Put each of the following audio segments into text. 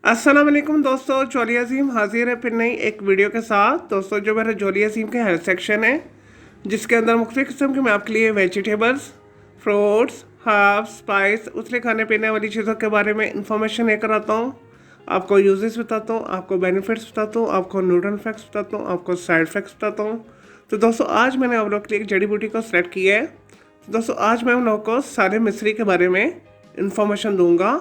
अस्सलाम वालेकुम दोस्तों, जोली अजीम हाजिर है फिर नई एक वीडियो के साथ। दोस्तों, जो मेरा जोली अजीम के हेल्थ सेक्शन है जिसके अंदर मुख्तलिफ किस्म के मैं आपके लिए वेजिटेबल्स, फ्रूट्स, हर्ब्स, स्पाइस, उतले खाने पीने वाली चीज़ों के बारे में इंफॉर्मेशन लेकर आता हूँ। आपको यूजेस बताता हूँ, आपको बेनिफिट्स बताता हूँ, आपको न्यूट्रल फैक्ट्स बताता हूँ, आपको साइड इफेक्ट्स बताता हूँ। तो दोस्तों, आज मैंने आप लोग के लिए एक जड़ी बूटी को सेलेक्ट किया है। तो दोस्तों, आज मैं उन लोगों को साले मिस्री के बारे में इंफॉर्मेशन दूंगा।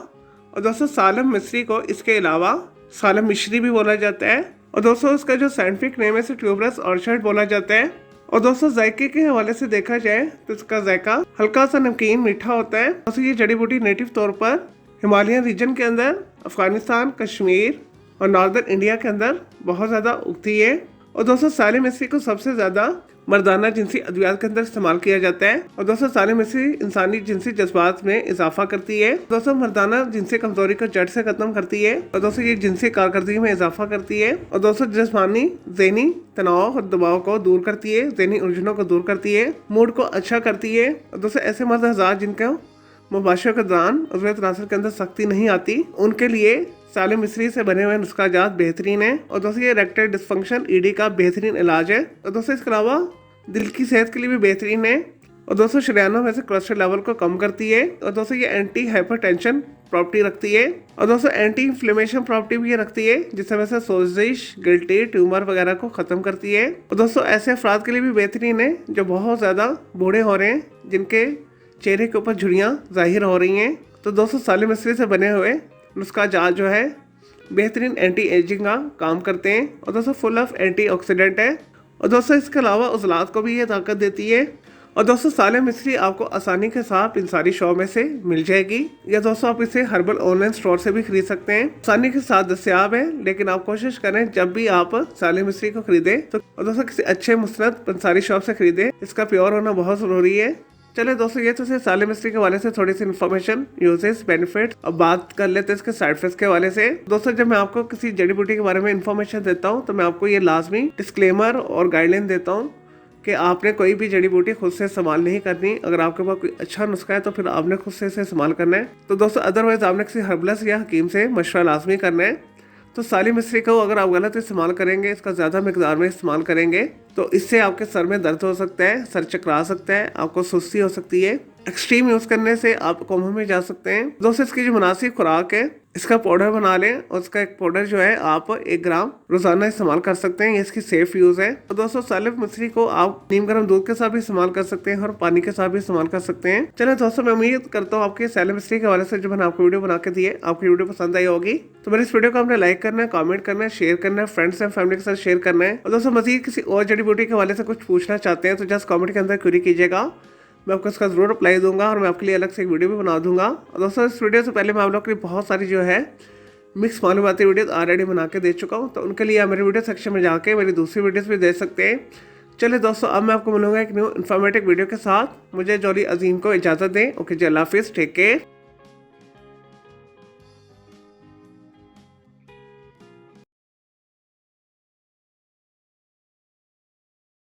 और दोस्तों, सालम मिस्री को इसके अलावा सालम मिश्री भी बोला जाता है। और दोस्तों, इसका जो साइंटिफिक नेम है इसे ट्यूबरस ऑर्चर्ड बोला जाता है। और दोस्तों, जायके के हवाले से देखा जाए तो इसका जायका हल्का सा नमकीन मीठा होता है। दोस्तों, ये जड़ी बूटी नेटिव तौर पर हिमालयन रीजन के अंदर, अफगानिस्तान, कश्मीर और नॉर्दर्न इंडिया के अंदर बहुत ज़्यादा उगती है। और दोस्तों, साले मिस्री को सबसे ज़्यादा मर्दाना जिनसी अद्वियात के अंदर इस्तेमाल किया जाता है। और दोस्तों, साले मिस्री इंसानी जिनसी जज्बात में इजाफा करती है। दोस्तों, मर्दाना जिनसी कमजोरी को जड़ से खत्म करती है। और दोस्तों, ये जिनसी कारकर्दगी में इजाफा करती है। और दोस्तों, जिस्मानी ज़हनी तनाव और दबाव को दूर करती है, ज़हनी उलझनों को दूर करती है, मूड को अच्छा करती है। और दोस्तों, ऐसे मर्द हज़ार जिनके मुबाशर के दौरान उज़्वे तनासुर के अंदर सख्ती नहीं आती, उनके लिए साले मिस्री से बने हुए नुस्खाजात बेहतरीन है। और दोस्तों, ये इरेक्टाइल डिस्फंक्शन ईडी का बेहतरीन इलाज है। और दोस्तों, इसके अलावा दिल की सेहत के लिए भी बेहतरीन है। और दोस्तों, शरीयानों में से कोलेस्ट्रॉल लेवल को कम करती है। और दोस्तों, ये एंटी हाइपरटेंशन प्रॉपर्टी रखती है। और दोस्तों, एंटी इन्फ्लेमेशन प्रॉपर्टी भी ये रखती है, जिससे वैसे सोजिश, गिल्टी, ट्यूमर वगैरह को ख़त्म करती है। और दोस्तों, ऐसे अफराद के लिए भी बेहतरीन है जो बहुत ज़्यादा बूढ़े हो रहे हैं, जिनके चेहरे के ऊपर झुर्रियाँ जाहिर हो रही हैं। तो दोस्तों, साले मिस्री से बने हुए नुस्खाजात जो है बेहतरीन एंटी एजिंग का काम करते हैं। और दोस्तों, फुल ऑफ एंटीऑक्सीडेंट है। और दोस्तों, इसके अलावा उज़लात को भी ये ताकत देती है। और दोस्तों, साले मिस्री आपको आसानी के साथ इन सारी शॉप में से मिल जाएगी, या दोस्तों आप इसे हर्बल ऑनलाइन स्टोर से भी खरीद सकते हैं। आसानी के साथ दस्तियाब है, लेकिन आप कोशिश करें जब भी आप साले मिस्री को खरीदें तो दोस्तों किसी अच्छे मुस्नद पंसारी शॉप से खरीदें। इसका प्योर होना बहुत ज़रूरी है। चले दोस्तों, ये तो साले मिस्री के हवाले से थोड़ी सी इन्फॉर्मेशन, यूजेस, बेनिफिट। अब बात कर लेते हैं इसके साइड इफेक्ट्स के हवाले से। दोस्तों, जब मैं आपको किसी जड़ी बूटी के बारे में इन्फॉर्मेशन देता हूँ तो मैं आपको ये लाजमी डिस्क्लेमर और गाइडलाइन देता हूँ कि आपने कोई भी जड़ी बूटी खुद से इस्तेमाल नहीं करनी। अगर आपके पास कोई अच्छा नुस्खा है तो फिर आपने खुद से इसे इस्तेमाल करना है। तो दोस्तों, अदरवाइज आपने किसी हर्बलिस्ट या हकीम से मशवरा लाजमी करना है। तो साली मिस्री को अगर आप गलत इस्तेमाल करेंगे, इसका ज़्यादा मकदार में इस्तेमाल करेंगे, तो इससे आपके सर में दर्द हो सकता है, सर चकरा सकता है, आपको सुस्ती हो सकती है। एक्सट्रीम यूज़ करने से आप कोमा में जा सकते हैं। दोस्तों, इसकी जो मुनासिब खुराक है, इसका पाउडर बना लें और इसका एक पाउडर जो है आप 1 ग्राम रोजाना इस्तेमाल कर सकते हैं। ये इसकी सेफ यूज़ है। और दोस्तों, साले मिस्री को आप नीम गर्म दूध के साथ भी इस्तेमाल कर सकते हैं और पानी के साथ भी इस्तेमाल कर सकते हैं। चलिए दोस्तों, मैं उम्मीद करता हूँ आपके साले मिस्री के हवाले से जो मैंने आपको वीडियो बना के दी है, आपकी वीडियो पसंद आई होगी। तो मेरे इस वीडियो को आपने लाइक करना है, कमेंट करना है, शेयर करना है, फ्रेंड्स एंड फैमिली के साथ शेयर करना है। और दोस्तों, मजीद किसी और जड़ी बूटी के हवाले से कुछ पूछना चाहते हैं तो जस्ट कमेंट के अंदर क्वेरी कीजिएगा, मैं आपको इसका ज़रूर रिप्लाई दूंगा और मैं आपके लिए अलग से एक वीडियो भी बना दूंगा। और दोस्तों, इस वीडियो से पहले मैं आप लोग के लिए बहुत सारी जो है मिक्स मालूमाती वीडियो ऑलरेडी बना के दे चुका हूँ, तो उनके लिए आप मेरे वीडियो सेक्शन में जाके मेरी दूसरी वीडियोस भी देख सकते हैं। चलिए दोस्तों, अब मैं आपको मिलूंगा एक न्यू इन्फॉर्मेटिव वीडियो के साथ। मुझे जोली अजीम को इजाज़त दें। ओके जी, अल्लाह हाफिज़, टेक केयर।